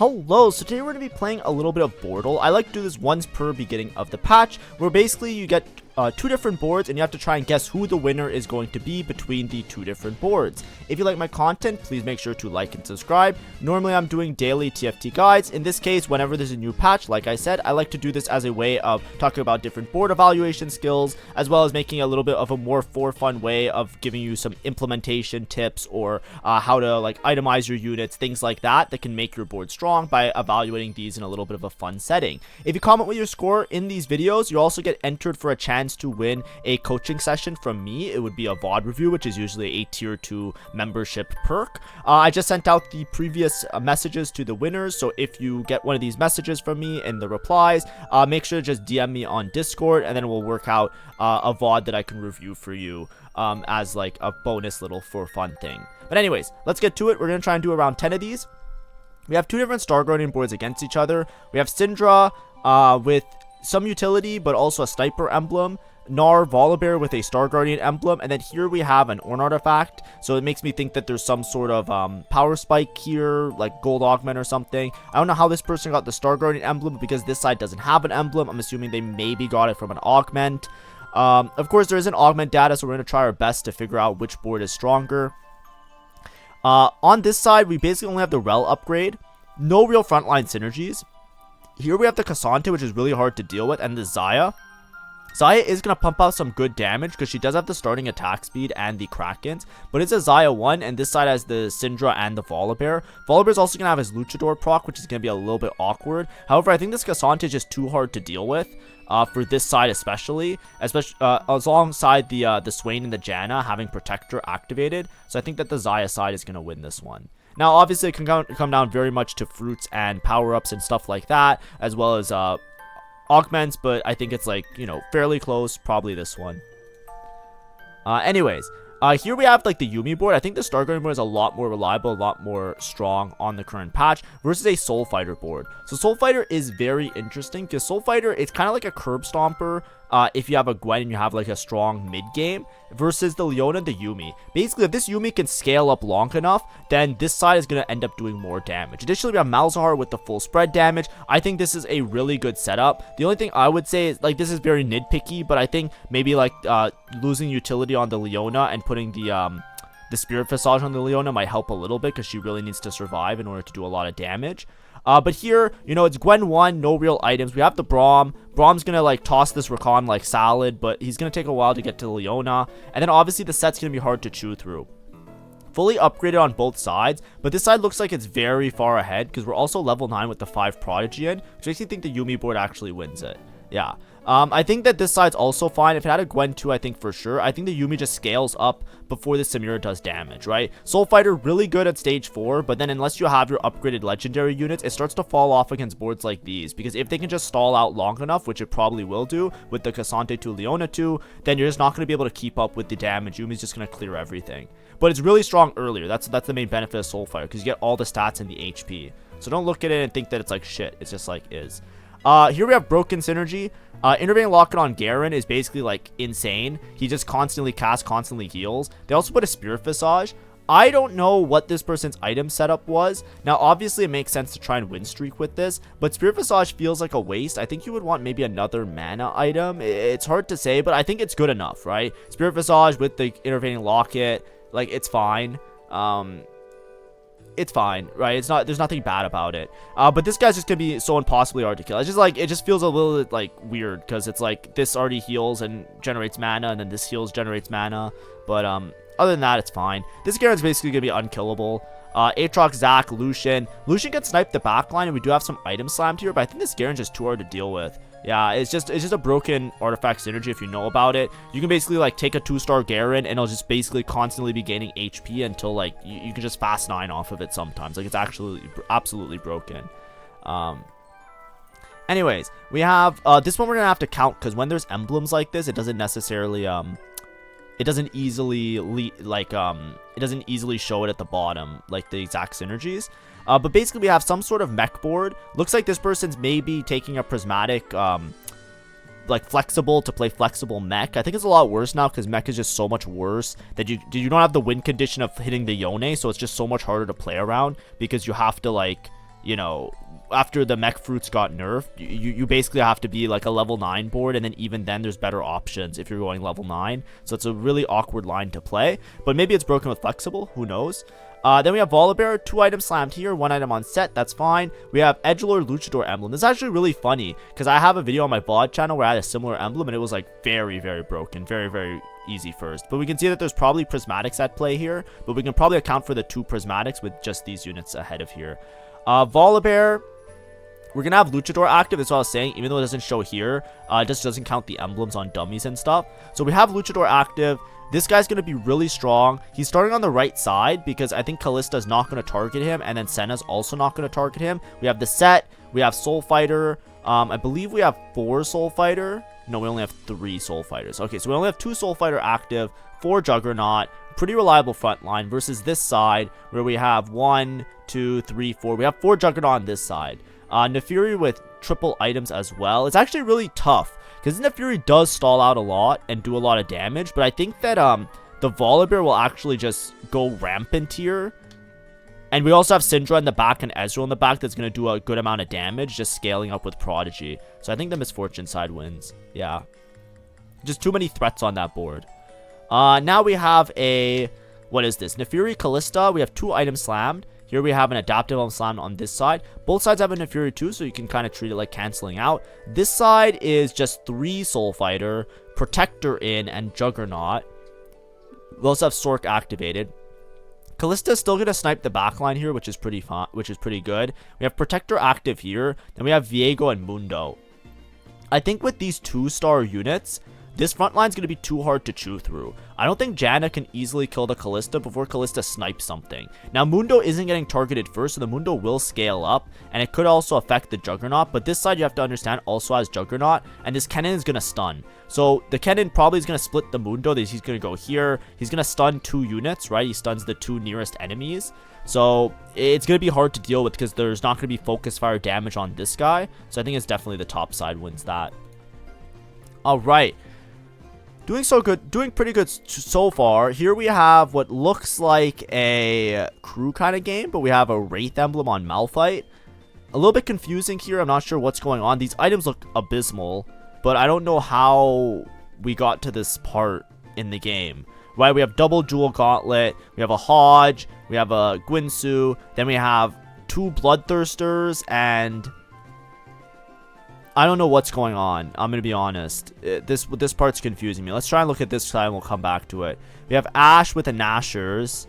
Hello, so today we're going to be playing a little bit of Boardle. I like to do this once per beginning of the patch, where basically you get two different boards and you have to try and guess who the winner is going to be between the two different boards. If you like my content, please make sure to like and subscribe. Normally I'm doing daily TFT guides. In this case, whenever there's a new patch, like I said, I like to do this as a way of talking about different board evaluation skills, as well as making a little bit of a more for fun way of giving you some implementation tips or how to like itemize your units, things like that can make your board strong by evaluating these in a little bit of a fun setting. If you comment with your score in these videos, you also get entered for a chance to win a coaching session from me. It would be a VOD review, which is usually a tier 2 membership perk. I just sent out the previous messages to the winners, so if you get one of these messages from me in the replies, make sure to just DM me on Discord, and then we'll work out a VOD that I can review for you as like a bonus little for fun thing. But anyways, let's get to it. We're gonna try and do around 10 of these. We have two different Star Guardian boards against each other. We have Syndra with some utility, but also a Sniper emblem. Gnar Volibear with a Star Guardian emblem, and then here we have an Ornn artifact, so it makes me think that there's some sort of power spike here, like gold augment or something. I don't know how this person got the Star Guardian emblem, because this side doesn't have an emblem. I'm assuming they maybe got it from an augment. Of course, there is an augment data, so we're going to try our best to figure out which board is stronger. On this side, we basically only have the Rel upgrade, no real frontline synergies. Here we have the Cassante, which is really hard to deal with, and the Xayah. Xayah is going to pump out some good damage because she does have the starting attack speed and the Krakens, but it's a Xayah 1, and this side has the Syndra and the Volibear. Volibear is also going to have his Luchador proc, which is going to be a little bit awkward. However, I think this Cassante is just too hard to deal with for this side especially alongside the Swain and the Janna having Protector activated. So I think that the Xayah side is going to win this one. Now, obviously, it can come down very much to fruits and power-ups and stuff like that, as well as augments, but I think it's like, you know, fairly close, probably this one. Anyways, here we have like the Yuumi board. I think the Star Guardian board is a lot more reliable, a lot more strong on the current patch versus a Soul Fighter board. So Soul Fighter is very interesting because Soul Fighter, it's kind of like a curb stomper if you have a Gwen and you have like a strong mid game, versus the Leona and the Yuumi. Basically, if this Yuumi can scale up long enough, then this side is going to end up doing more damage. Additionally, we have Malzahar with the full spread damage. I think this is a really good setup. The only thing I would say is, like, this is very nitpicky, but I think maybe like losing utility on the Leona and putting the Spirit Visage on the Leona might help a little bit, because she really needs to survive in order to do a lot of damage. But here, you know, it's Gwen 1, no real items. We have the Braum. Braum's gonna like toss this Rakan like salad, but he's gonna take a while to get to Leona. And then obviously the set's gonna be hard to chew through. Fully upgraded on both sides, but this side looks like it's very far ahead, because we're also level 9 with the 5 Prodigy in, which makes me think the Yuumi board actually wins it. Yeah. I think that this side's also fine. If it had a Gwen 2, I think for sure. I think the Yuumi just scales up before the Samira does damage, right? Soul Fighter, really good at stage 4, but then unless you have your upgraded legendary units, it starts to fall off against boards like these, because if they can just stall out long enough, which it probably will do with the Cassante to Leona 2, then you're just not going to be able to keep up with the damage. Yuumi's just going to clear everything. But it's really strong earlier. That's the main benefit of Soul Fighter, because you get all the stats and the HP. So don't look at it and think that it's like shit. It's just like is. Here we have Broken Synergy. Intervening Locket on Garen is basically like insane. He just constantly casts, constantly heals. They also put a Spirit Visage. I don't know what this person's item setup was. Now, obviously, it makes sense to try and win streak with this, but Spirit Visage feels like a waste. I think you would want maybe another mana item. It's hard to say, but I think it's good enough, right? Spirit Visage with the Intervening Locket, like, it's fine. It's fine, right? There's nothing bad about it. But this guy's just gonna be so impossibly hard to kill. It's just like, it just feels a little bit like weird, because it's like this already heals and generates mana, and then this heals, generates mana. But other than that, it's fine. This Garen's basically gonna be unkillable. Aatrox, Zac, Lucian can snipe the backline, and we do have some item slammed here, but I think this Garen's just too hard to deal with. Yeah, it's just a broken artifact synergy if you know about it. You can basically like take a 2-star Garen, and it'll just basically constantly be gaining HP until like you can just fast 9 off of it sometimes. Like, it's actually absolutely broken. Anyways, we have this one we're gonna have to count, because when there's emblems like this, it doesn't necessarily it doesn't easily show it at the bottom, like the exact synergies. But basically we have some sort of mech board. Looks like this person's maybe taking a prismatic like flexible to play flexible mech. I think it's a lot worse now, because mech is just so much worse that you don't have the win condition of hitting the Yone, so it's just so much harder to play around, because you have to like you know, after the mech fruits got nerfed, you basically have to be like a level 9 board, and then even then there's better options if you're going level 9. So it's a really awkward line to play, but maybe it's broken with flexible, who knows. Then we have Volibear, 2 items slammed here, 1 item on set, that's fine. We have Edgelord Luchador Emblem. This is actually really funny, because I have a video on my VOD channel where I had a similar emblem, and it was like very, very broken, very, very easy first. But we can see that there's probably prismatics at play here, but we can probably account for the 2 prismatics with just these units ahead of here. Volibear, we're gonna have Luchador active, that's what I was saying, even though it doesn't show here. It just doesn't count the emblems on dummies and stuff. So we have Luchador active. This guy's going to be really strong. He's starting on the right side because I think Kallista's not going to target him, and then Senna's also not going to target him. We have the set. We have Soul Fighter. I believe we have 4 Soul Fighter. No, we only have 3 Soul Fighters. Okay, so we only have 2 Soul Fighter active, 4 Juggernaut. Pretty reliable front line versus this side where we have 1, 2, 3, 4. We have 4 Juggernaut on this side. Nefiri with triple items as well. It's actually really tough, because Nefiri does stall out a lot and do a lot of damage, but I think that the Volibear will actually just go rampant here. And we also have Syndra in the back and Ezreal in the back that's going to do a good amount of damage, just scaling up with Prodigy. So I think the Misfortune side wins. Yeah. Just too many threats on that board. Now we have a... What is this? Nefiri Callista. We have 2 items slammed. Here we have an adaptive on slam on this side. Both sides have a Nefiri too, so you can kind of treat it like canceling out. This side is just 3 Soul Fighter, Protector in, and Juggernaut. We also have Sork activated. Callista is still going to snipe the backline here, which is pretty fun, which is pretty good. We have Protector active here. Then we have Viego and Mundo. I think with these 2-star units, this front line is going to be too hard to chew through. I don't think Janna can easily kill the Callista before Callista snipes something. Now, Mundo isn't getting targeted first, so the Mundo will scale up, and it could also affect the Juggernaut. But this side, you have to understand, also has Juggernaut, and this Kennen is going to stun. So the Kennen probably is going to split the Mundo. He's going to go here. He's going to stun 2 units, right? He stuns the 2 nearest enemies. So it's going to be hard to deal with because there's not going to be focus fire damage on this guy. So I think it's definitely the top side wins that. All right. Doing pretty good so far. Here we have what looks like a crew kind of game, but we have a Wraith emblem on Malphite. A little bit confusing here. I'm not sure what's going on. These items look abysmal, but I don't know how we got to this part in the game. Right, we have double Jewel Gauntlet, we have a Hodge, we have a Guinsoo, then we have 2 Bloodthirsters, and I don't know what's going on. I'm going to be honest. This part's confusing me. Let's try and look at this side and we'll come back to it. We have Ashe with a Nashers.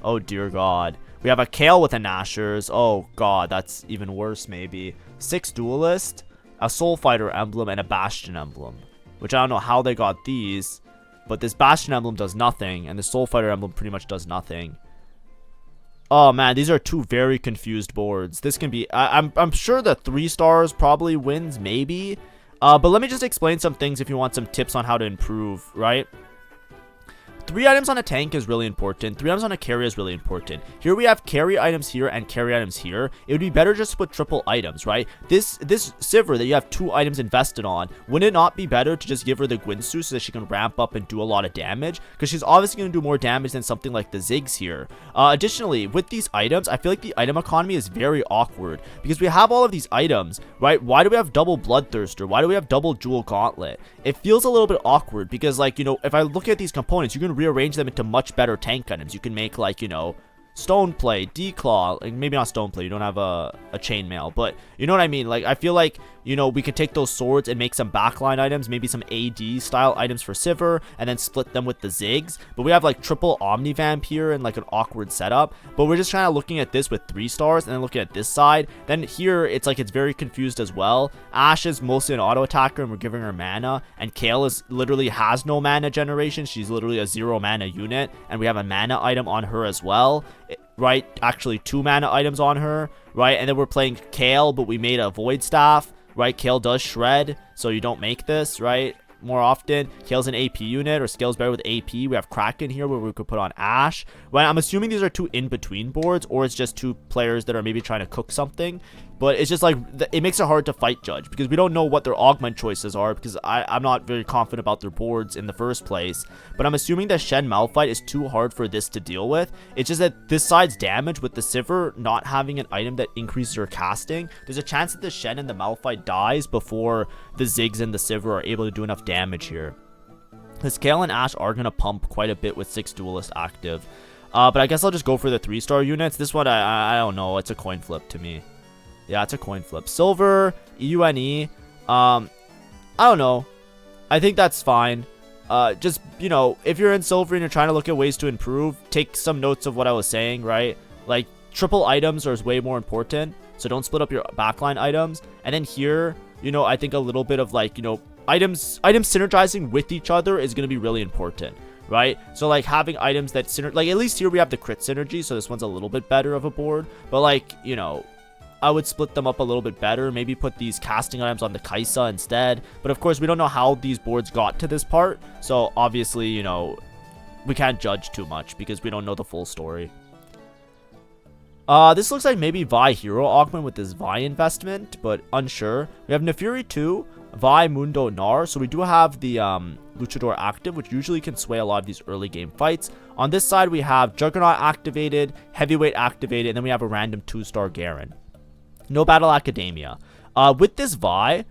Oh, dear God. We have a Kale with a Nashers. Oh, God. That's even worse, maybe. 6 Duelist, a Soul Fighter emblem, and a Bastion emblem. Which I don't know how they got these. But this Bastion emblem does nothing. And the Soul Fighter emblem pretty much does nothing. Oh man, these are 2 very confused boards. This can be... I'm sure the 3 stars probably wins, maybe. But let me just explain some things if you want some tips on how to improve, right? 3 items on a tank is really important. 3 items on a carry is really important. Here we have carry items here and carry items here. It would be better just to put triple items, right? This Sivir that you have 2 items invested on, wouldn't it not be better to just give her the Guinsoo so that she can ramp up and do a lot of damage? Because she's obviously going to do more damage than something like the Ziggs here. Additionally, with these items, I feel like the item economy is very awkward. Because we have all of these items, right? Why do we have double Bloodthirster? Why do we have double Jewel Gauntlet? It feels a little bit awkward because, like, you know, if I look at these components, you can rearrange them into much better tank items. You can make, like, you know, Stoneplay, Declaw, like maybe not Stoneplay, you don't have a chainmail, but you know what I mean. Like, I feel like, you know, we can take those swords and make some backline items, maybe some AD style items for Sivir, and then split them with the Ziggs. But we have like triple Omnivamp here and like an awkward setup, but we're just kind of looking at this with 3 stars and then looking at this side. Then here it's like it's very confused as well. Ashe is mostly an auto attacker and we're giving her mana, and Kale is literally has no mana generation. She's literally a 0 mana unit, and we have a mana item on her as well, right? Actually 2 mana items on her, right? And then we're playing Kale, but we made a Void Staff, right? Kale does shred, so you don't make this, right? More often, Kale's an AP unit, or scales better with AP. We have Kraken here where we could put on Ashe, right? I'm assuming these are 2 in-between boards, or it's just 2 players that are maybe trying to cook something. but it's just like it makes it hard to fight judge because we don't know what their augment choices are because I'm not very confident about their boards in the first place. But I'm assuming that Shen Malphite is too hard for this to deal with. It's just that this side's damage with the Sivir not having an item that increases her casting, there's a chance that the Shen and the Malphite dies before the Ziggs and the Sivir are able to do enough damage here. Because Kale and Ashe are going to pump quite a bit with 6 Duelist active. But I guess I'll just go for the 3-star units. This one, I don't know. It's a coin flip to me. Yeah, it's a coin flip. Silver, EUNE. I don't know. I think that's fine. Just, you know, if you're in Silver and you're trying to look at ways to improve, take some notes of what I was saying, right? Like, triple items are way more important. So don't split up your backline items. And then here, you know, I think a little bit of, like, you know, items synergizing with each other is going to be really important. Right? So, like, having items that like, at least here we have the crit synergy, so this one's a little bit better of a board. But, like, you know, I would split them up a little bit better. Maybe put these casting items on the Kaisa instead. But, of course, we don't know how these boards got to this part. So, obviously, you know, we can't judge too much because we don't know the full story. This looks like maybe Vi Hero Augment with this Vi investment, but unsure. We have Nefuri 2, Vi Mundo Nar, so we do have the Luchador active, which usually can sway a lot of these early game fights. On this side, we have Juggernaut activated, Heavyweight activated, and then we have a random 2-star Garen. No Battle Academia. With this Vi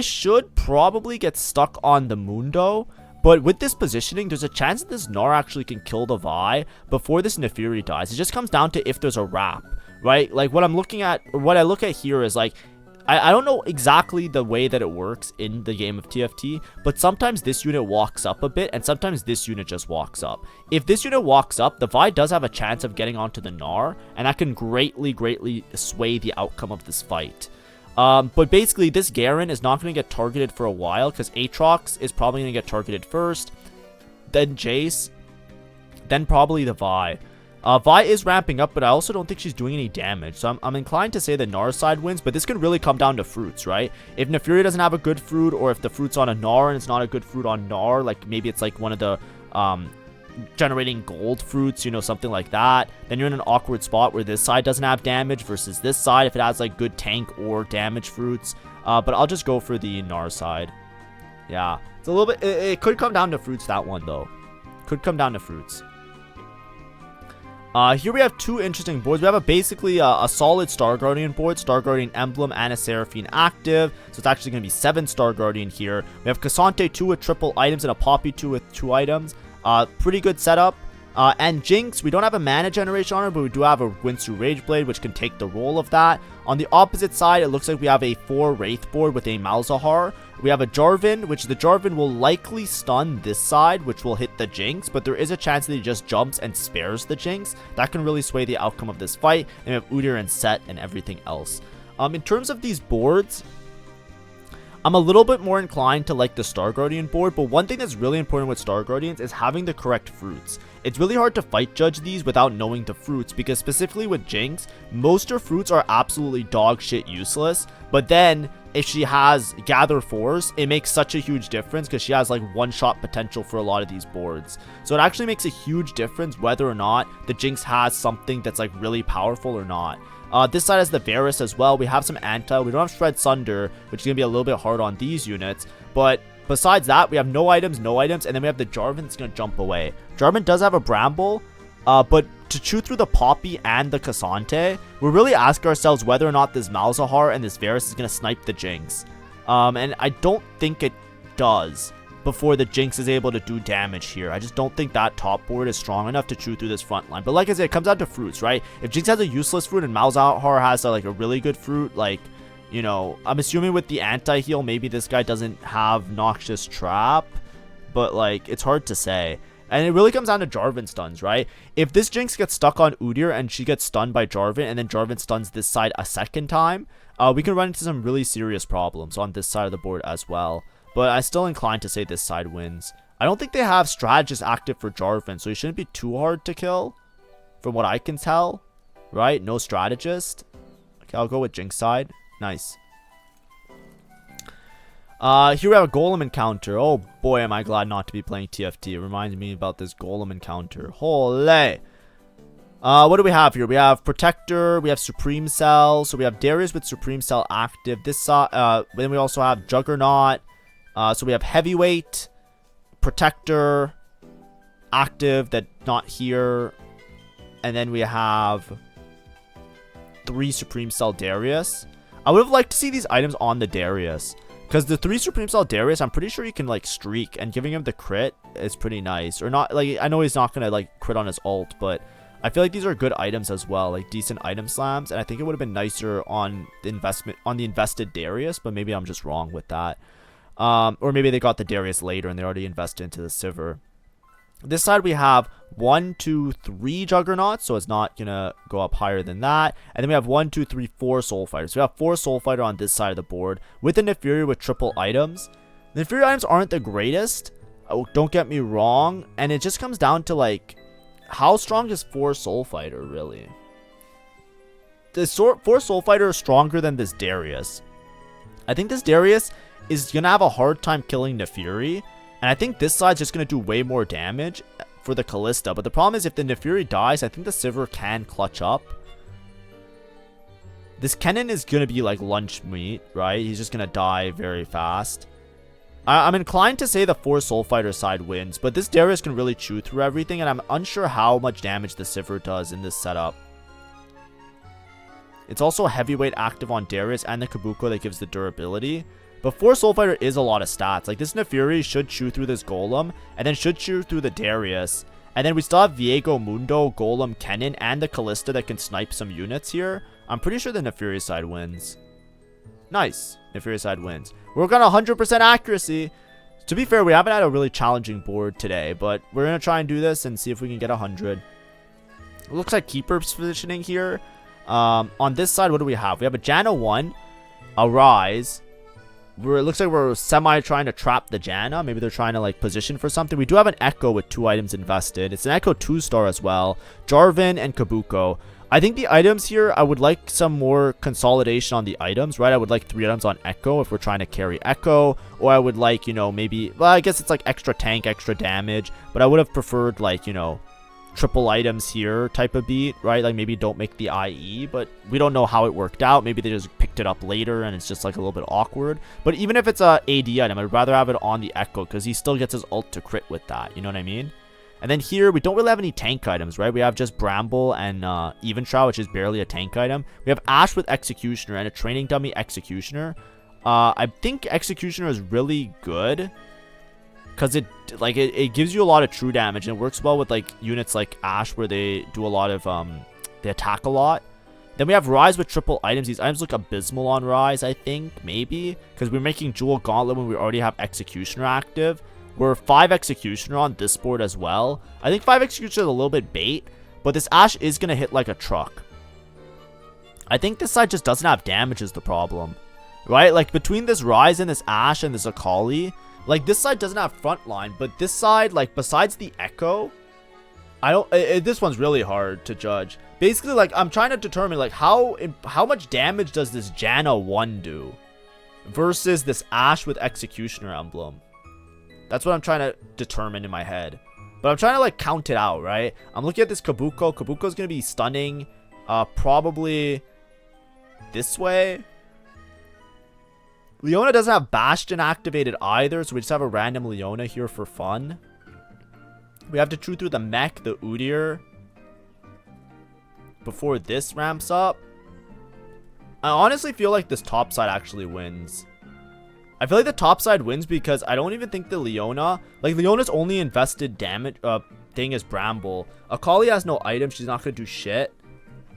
should probably get stuck on the Mundo, but with this positioning, there's a chance that this Gnar actually can kill the Vi before this Nefuri dies. It just comes down to if there's a wrap, right? Like, what I'm looking at, or what I look at here is, like, I don't know exactly the way that it works in the game of TFT, but sometimes this unit walks up a bit, and sometimes this unit just walks up. If this unit walks up, the Vi does have a chance of getting onto the Gnar, and that can greatly sway the outcome of this fight. But basically, this Garen is not going to get targeted for a while, because Aatrox is probably going to get targeted first, then Jace, then probably the Vi. Vi is ramping up, but I also don't think she's doing any damage. So I'm inclined to say the Gnar side wins, but this can really come down to fruits, right? If Nefuri doesn't have a good fruit, or if the fruit's on a Gnar and it's not a good fruit on Gnar, like maybe it's like one of the generating gold fruits, you know, something like that, then you're in an awkward spot where this side doesn't have damage versus this side if it has like good tank or damage fruits. But I'll just go for the Gnar side. Yeah, it's a little bit, it could come down to fruits, that one though. Could come down to fruits. Here we have two interesting boards. We have basically a solid Star Guardian board, Star Guardian Emblem and a Seraphine active. So it's actually going to be 7 Star Guardian here. We have Cassante 2 with triple items and a Poppy 2 with 2 items. Pretty good setup. And Jinx, we don't have a mana generation on her, but we do have a Winsu Rageblade, which can take the role of that. On the opposite side, it looks like we have a 4 Wraith board with a Malzahar. We have a Jarvan, which the Jarvan will likely stun this side, which will hit the Jinx, but there is a chance that he just jumps and spares the Jinx. That can really sway the outcome of this fight. And we have Udyr and Set and everything else. In terms of these boards, I'm a little bit more inclined to like the Star Guardian board, but one thing that's really important with Star Guardians is having the correct fruits. It's really hard to fight judge these without knowing the fruits, because specifically with Jinx, most her fruits are absolutely dog shit useless, but then if she has Gather Force, it makes such a huge difference because she has like one-shot potential for a lot of these boards. So it actually makes a huge difference whether or not the Jinx has something that's like really powerful or not. This side has the Varus as well. We have some anti. We don't have Shred Sunder, which is going to be a little bit hard on these units. But besides that, we have no items, and then we have the Jarvan that's going to jump away. Jarvan does have a Bramble, but to chew through the Poppy and the Cassante, we really ask ourselves whether or not this Malzahar and this Varus is going to snipe the Jinx. And I don't think it does before the Jinx is able to do damage here. I just don't think that top board is strong enough to chew through this front line. But like I said, it comes down to fruits, right? If Jinx has a useless fruit and Malzahar has like a really good fruit, like, you know, I'm assuming with the anti-heal, maybe this guy doesn't have Noxious Trap, but like, it's hard to say. And it really comes down to Jarvan stuns, right? If this Jinx gets stuck on Udyr and she gets stunned by Jarvan, and then Jarvan stuns this side a second time, we can run into some really serious problems on this side of the board as well. But I'm still inclined to say this side wins. I don't think they have Strategist active for Jarvan, so he shouldn't be too hard to kill, from what I can tell, right? No Strategist. Okay, I'll go with Jinx side. Nice. Here we have a Golem encounter. Oh boy, am I glad not to be playing TFT. It reminds me about this Golem encounter. Holy. What do we have here? We have Protector, we have Supreme Cell, so we have Darius with Supreme Cell active. Then we also have Juggernaut, so we have Heavyweight, Protector, active, that not here, and then we have 3 Supreme Cell Darius. I would have liked to see these items on the Darius, because the 3 Supreme Cell Darius, I'm pretty sure you can like streak, and giving him the crit is pretty nice. Or not, like, I know he's not gonna like crit on his ult, but I feel like these are good items as well, like decent item slams, and I think it would have been nicer on the invested Darius, but maybe I'm just wrong with that. Or maybe they got the Darius later and they already invested into the Sivir. This side we have 1, 2, 3 Juggernauts, so it's not gonna go up higher than that. And then we have 1, 2, 3, 4 Soul Fighters. So we have 4 Soul Fighter on this side of the board with the Nefiri with triple items. The Nefiri items aren't the greatest, don't get me wrong, and it just comes down to like, how strong is 4 Soul Fighter really? The 4 Soul Fighter is stronger than this Darius. I think this Darius is gonna have a hard time killing Nefiri. And I think this side's just going to do way more damage for the Kalista. But the problem is if the Nefiri dies, I think the Sivir can clutch up. This Kennen is going to be like lunch meat, right? He's just going to die very fast. I'm inclined to say the 4 Soul Fighter side wins. But this Darius can really chew through everything. And I'm unsure how much damage the Sivir does in this setup. It's also a heavyweight active on Darius and the Kabuko that gives the durability. But 4 Soul Fighter is a lot of stats. Like, this Nefiri should chew through this Golem, and then should chew through the Darius. And then we still have Viego, Mundo, Golem, Kennen, and the Kalista that can snipe some units here. I'm pretty sure the Nefiri side wins. Nice. Nefiri side wins. We're on 100% accuracy. To be fair, we haven't had a really challenging board today, but we're going to try and do this and see if we can get 100. It looks like Keeper's positioning here. On this side, what do we have? We have a Janna 1, a Rise. It looks like we're semi trying to trap the Janna. Maybe they're trying to like position for something. We do have an Echo with 2 items invested. It's an Echo 2-star as well. Jarvan and Kabuko. I think the items here, I would like some more consolidation on the items, right? I would like 3 items on Echo if we're trying to carry Echo. Or I would like, you know, maybe, well, I guess it's like extra tank, extra damage. But I would have preferred like, you know, triple items here type of beat, right? Like maybe don't make the IE, but we don't know how it worked out. Maybe they just picked it up later and it's just like a little bit awkward. But even if it's a AD item, I'd rather have it on the Echo because he still gets his ult to crit with that. You know what I mean? And then here, we don't really have any tank items, right? We have just Bramble and Eventrow, which is barely a tank item. We have Ashe with Executioner and a training dummy Executioner. I think Executioner is really good because it gives you a lot of true damage and it works well with like units like Ashe where they do a lot of they attack a lot. Then we have Rise with triple items. These items look abysmal on Rise, I think, maybe because we're making Jewel Gauntlet when we already have Executioner active. We're 5 Executioner on this board as well. I think 5 Executioner is a little bit bait, but this Ashe is gonna hit like a truck. I think this side just doesn't have damage is the problem, right? Like between this Rise and this Ashe and this Akali, like, this side doesn't have frontline, but this side, like, besides the Echo, this one's really hard to judge. Basically, like, I'm trying to determine, like, how much damage does this Janna 1 do versus this Ashe with Executioner Emblem. That's what I'm trying to determine in my head. But I'm trying to, like, count it out, right? I'm looking at this Kabuko. Kabuko's gonna be stunning, probably this way. Leona doesn't have Bastion activated either, so we just have a random Leona here for fun. We have to chew through the mech, the Udyr, before this ramps up. I honestly feel like this top side actually wins. I feel like the top side wins because I don't even think the Leona, like Leona's only invested damage thing is Bramble. Akali has no item, she's not going to do shit.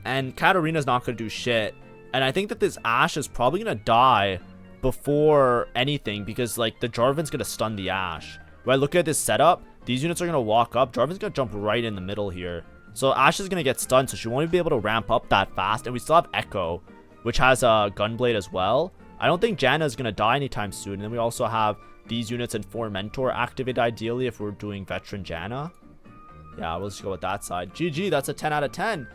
And Katarina's not going to do shit. And I think that this Ashe is probably going to die before anything because like the Jarvan's gonna stun the Ashe. Right, look at this setup. These units are gonna walk up. Jarvan's gonna jump right in the middle here. So Ashe is gonna get stunned, so she won't even be able to ramp up that fast. And we still have Echo, which has a Gunblade as well. I don't think Janna is gonna die anytime soon. And then we also have these units and 4 Mentor activated ideally if we're doing Veteran Janna. Yeah, we'll just go with that side. GG, that's a 10 out of 10.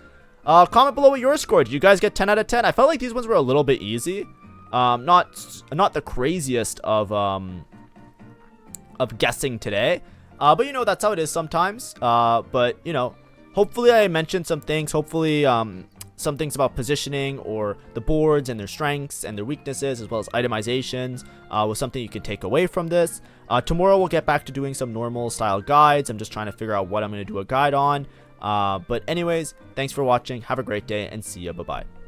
Comment below what your score. Did you guys get 10 out of 10? I felt like these ones were a little bit easy. Not the craziest of guessing today, but you know that's how it is sometimes. But you know, hopefully I mentioned some things. Hopefully some things about positioning or the boards and their strengths and their weaknesses, as well as itemizations, was something you can take away from this. Tomorrow we'll get back to doing some normal style guides. I'm just trying to figure out what I'm going to do a guide on. But anyways, thanks for watching. Have a great day and see ya. Bye bye.